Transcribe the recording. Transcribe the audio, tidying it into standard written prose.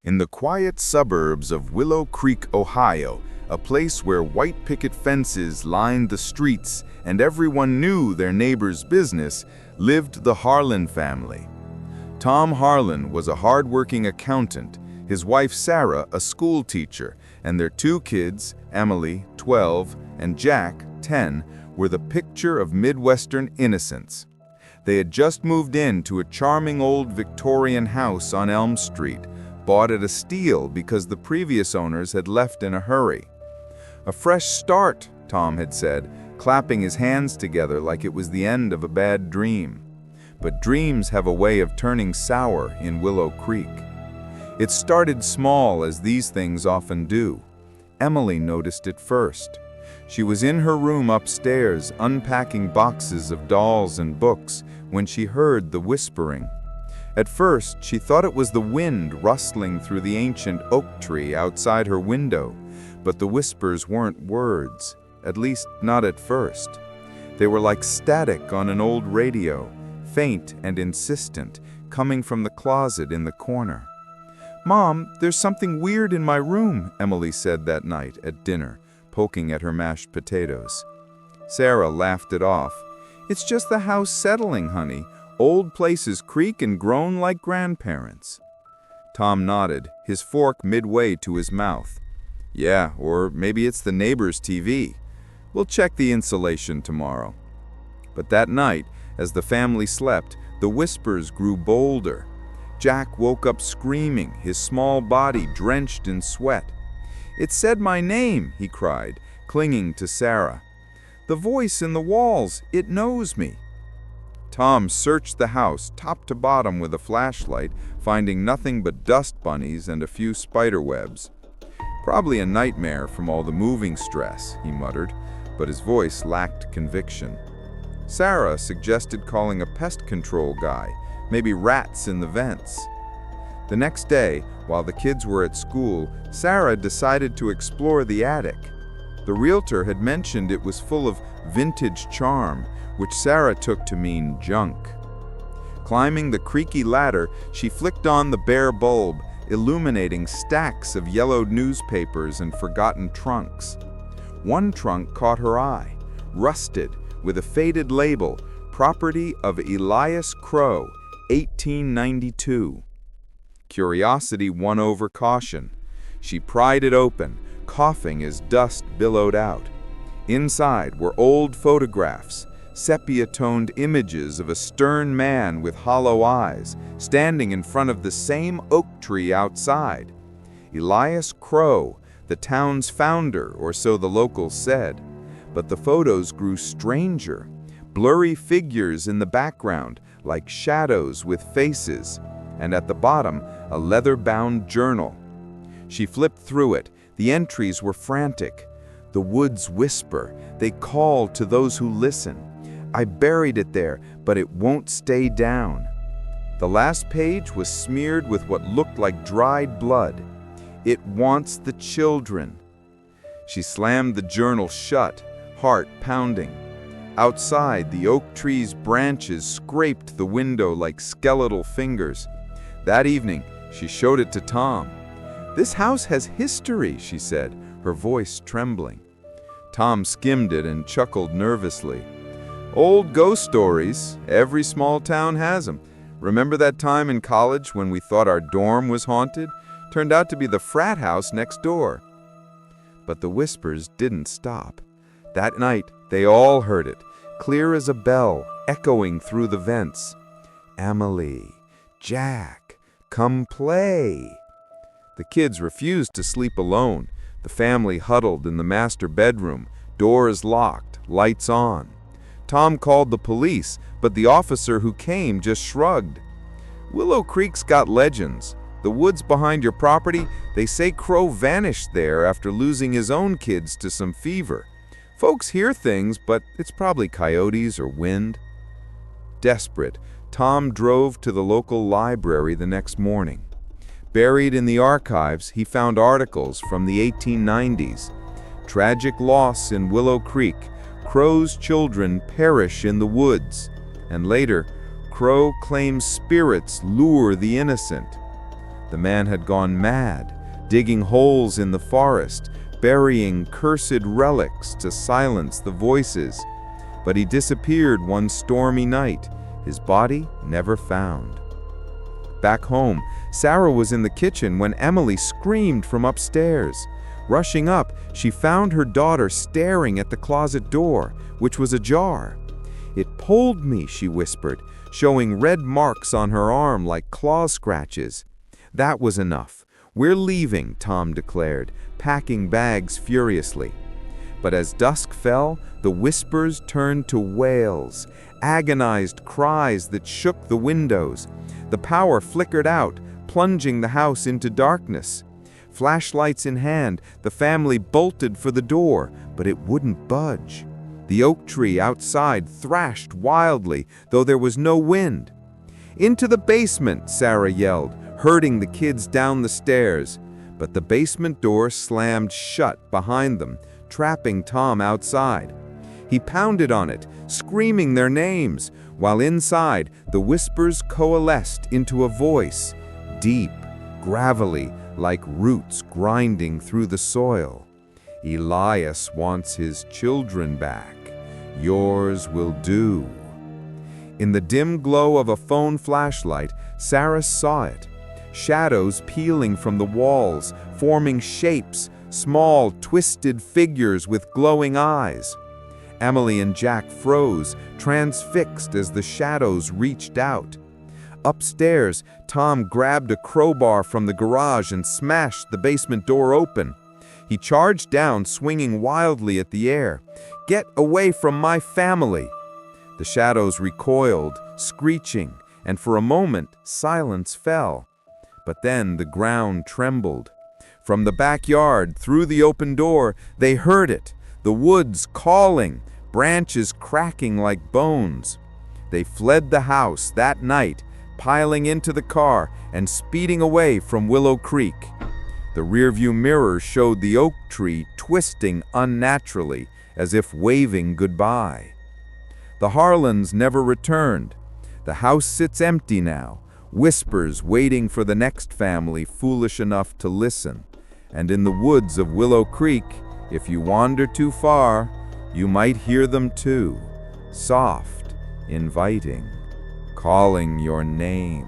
In the quiet suburbs of Willow Creek, Ohio, a place where white picket fences lined the streets and everyone knew their neighbor's business, lived the Harlan family. Tom Harlan was a hard-working accountant, his wife Sarah a school teacher, and their two kids, Emily, 12, and Jack, 10, were the picture of Midwestern innocence. They had just moved into a charming old Victorian house on Elm Street, bought at a steal because the previous owners had left in a hurry. "A fresh start," Tom had said, clapping his hands together like it was the end of a bad dream. But dreams have a way of turning sour in Willow Creek. It started small, as these things often do. Emily noticed it first. She was in her room upstairs, unpacking boxes of dolls and books, when she heard the whispering. At first, she thought it was the wind rustling through the ancient oak tree outside her window, but the whispers weren't words, at least not at first. They were like static on an old radio, faint and insistent, coming from the closet in the corner. "Mom, there's something weird in my room," Emily said that night at dinner, poking at her mashed potatoes. Sarah laughed it off. "It's just the house settling, honey. Old places creak and groan like grandparents." Tom nodded, his fork midway to his mouth. "Yeah, or maybe it's the neighbor's TV. We'll check the insulation tomorrow." But that night, as the family slept, the whispers grew bolder. Jack woke up screaming, his small body drenched in sweat. "It said my name," he cried, clinging to Sarah. "The voice in the walls, it knows me." Tom searched the house top to bottom with a flashlight, finding nothing but dust bunnies and a few spider webs. "Probably a nightmare from all the moving stress," he muttered, but his voice lacked conviction. Sarah suggested calling a pest control guy, maybe rats in the vents. The next day, while the kids were at school, Sarah decided to explore the attic. The realtor had mentioned it was full of vintage charm, which Sarah took to mean junk. Climbing the creaky ladder, she flicked on the bare bulb, illuminating stacks of yellowed newspapers and forgotten trunks. One trunk caught her eye, rusted, with a faded label, "Property of Elias Crow, 1892. Curiosity won over caution. She pried it open, coughing as dust billowed out. Inside were old photographs, sepia-toned images of a stern man with hollow eyes, standing in front of the same oak tree outside. Elias Crow, the town's founder, or so the locals said. But the photos grew stranger, blurry figures in the background, like shadows with faces, and at the bottom, a leather-bound journal. She flipped through it. The entries were frantic. "The woods whisper. They call to those who listen. I buried it there, but it won't stay down." The last page was smeared with what looked like dried blood. "It wants the children." She slammed the journal shut, heart pounding. Outside, the oak tree's branches scraped the window like skeletal fingers. That evening, she showed it to Tom. "This house has history," she said, her voice trembling. Tom skimmed it and chuckled nervously. "Old ghost stories. Every small town has them. Remember that time in college when we thought our dorm was haunted? Turned out to be the frat house next door." But the whispers didn't stop. That night, they all heard it, clear as a bell, echoing through the vents. "Emily, Jack, come play." The kids refused to sleep alone. The family huddled in the master bedroom, doors locked, lights on. Tom called the police, but the officer who came just shrugged. "Willow Creek's got legends. The woods behind your property, they say Crow vanished there after losing his own kids to some fever. Folks hear things, but it's probably coyotes or wind." Desperate, Tom drove to the local library the next morning. Buried in the archives, he found articles from the 1890s. "Tragic loss in Willow Creek. Crow's children perish in the woods." And later, "Crow claims spirits lure the innocent." The man had gone mad, digging holes in the forest, burying cursed relics to silence the voices. But he disappeared one stormy night, his body never found. Back home, Sarah was in the kitchen when Emily screamed from upstairs. Rushing up, she found her daughter staring at the closet door, which was ajar. "It pulled me," she whispered, showing red marks on her arm like claw scratches. "That was enough. We're leaving," Tom declared, packing bags furiously. But as dusk fell, the whispers turned to wails, agonized cries that shook the windows. The power flickered out, plunging the house into darkness. Flashlights in hand, the family bolted for the door, but it wouldn't budge. The oak tree outside thrashed wildly, though there was no wind. "Into the basement," Sarah yelled, herding the kids down the stairs. But the basement door slammed shut behind them, trapping Tom outside. He pounded on it, screaming their names, while inside, the whispers coalesced into a voice, deep, gravelly, like roots grinding through the soil. "Elias wants his children back. Yours will do." In the dim glow of a phone flashlight, Sarah saw it. Shadows peeling from the walls, forming shapes, small, twisted figures with glowing eyes. Emily and Jack froze, transfixed as the shadows reached out. Upstairs, Tom grabbed a crowbar from the garage and smashed the basement door open. He charged down, swinging wildly at the air. "Get away from my family!" The shadows recoiled, screeching, and for a moment, silence fell. But then the ground trembled. From the backyard, through the open door, they heard it, the woods calling, branches cracking like bones. They fled the house that night, piling into the car and speeding away from Willow Creek. The rearview mirror showed the oak tree twisting unnaturally, as if waving goodbye. The Harlans never returned. The house sits empty now, whispers waiting for the next family foolish enough to listen. And in the woods of Willow Creek, if you wander too far, you might hear them too, soft, inviting, calling your name.